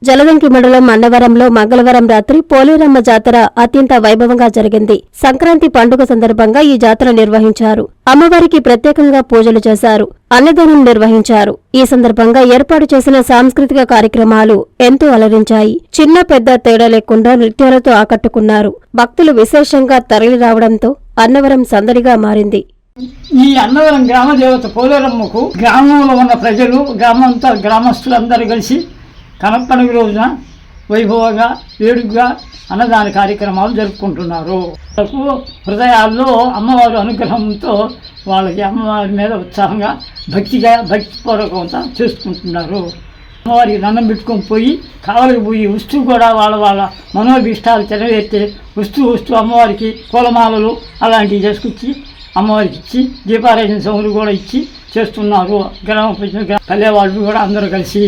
జలదంకి మండలం అన్నవరంలో మంగళవారం రాత్రి పోలేరమ్మ జాతర అత్యంత వైభవంగా జరిగింది. సంక్రాంతి పండుగ సందర్భంగా ఈ జాతర నిర్వహించారు. అమ్మవారికి ప్రత్యేకంగా పూజలు చేశారు. అన్నదానం నిర్వహించారు. ఈ సందర్భంగా ఏర్పాటు చేసిన సాంస్కృతిక కార్యక్రమాలు ఎంతో అలరించాయి. చిన్న పెద్ద తేడా లేకుండా నృత్యాలతో ఆకట్టుకున్నారు. భక్తులు విశేషంగా తరలి రావడంతో అన్నవరం సందడిగా మారింది. ఈ అన్నవరం గ్రామ దేవత పోలేరమ్మకు గ్రామంలో ఉన్న ప్రజలు గ్రామస్తులందరూ కలిసి కనపండుగ రోజున వైభవంగా వేడుకగా అన్నదాన కార్యక్రమాలు జరుపుకుంటున్నారు. హృదయాల్లో అమ్మవారి అనుగ్రహంతో వాళ్ళకి అమ్మవారి మీద ఉత్సాహంగా భక్తిపూర్వకంగా చేసుకుంటున్నారు. అమ్మవారికి దండం పెట్టుకొని పోయి కావలికి పోయి వస్తువు కూడా వాళ్ళ మనోభీష్టాలు నెరవేర్తే వస్తూ అమ్మవారికి పూలమాలలు అలాంటివి చేసుకొచ్చి అమ్మవారికి ఇచ్చి దీపారాధన సౌలు కూడా ఇచ్చి చేస్తున్నారు. గ్రామ ప్రజలు పల్లె వాళ్ళు కూడా అందరూ కలిసి.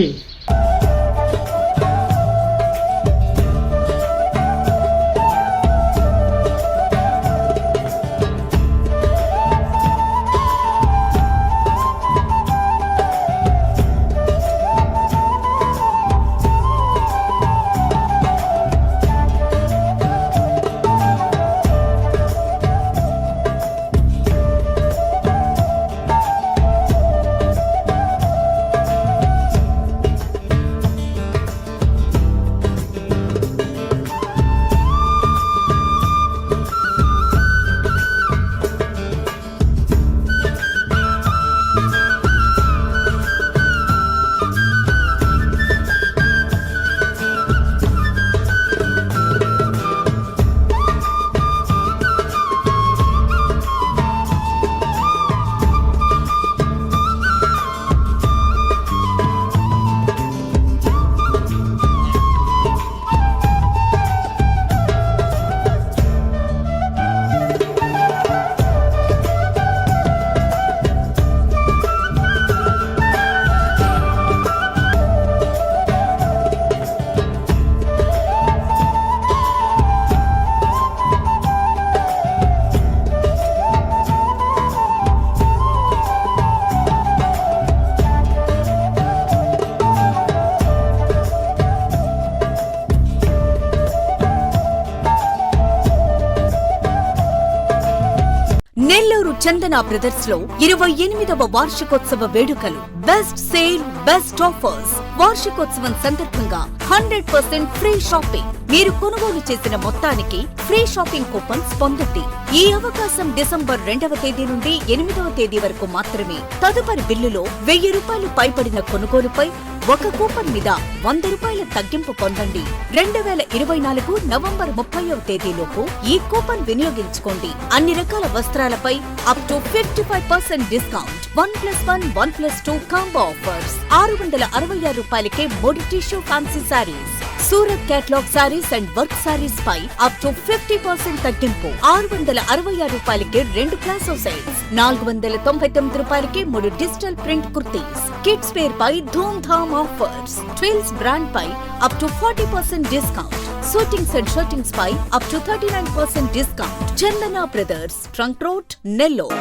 నెల్లూరు చందన బ్రదర్స్ లో 28వ వార్షికోత్సవ వేడుకలు. Best sale, best offers. వార్షికోత్సవం సందర్భంగా 100% ఫ్రీ షాపింగ్. మీరు కొనుగోలు చేసిన మొత్తానికి ఫ్రీ షాపింగ్ కూపన్స్ పొందండి. ఈ అవకాశం డిసెంబర్ 2వ తేదీ నుండి 8వ తేదీ వరకు మాత్రమే. తదుపరి బిల్లులో ₹1000 పైబడిన కొనుగోలుపై ఒక కూపన్ మీద ₹100 తగ్గింపు పొందండి. 2024 నవంబర్ 30వ తేదీలోపు ఈ కూపన్ వినియోగించుకోండి. అన్ని రకాల వస్త్రాలపై up to 55% discount. 1+1, 1+2 combo offers. ₹666కే 3 tissue fancy saris. Surat catalogue saris and work saris పై అప్ టు 50% తగ్గింపు. ₹666కే 2 ప్లాసో సెట్స్. ₹499కే 3 digital print kurtis. Kids wear పై dhoom dham offers. Twills brand పై up to 40% discount. Suitings and shirtings పై up to 39% discount. Chandana brothers, trunk road, Nellore.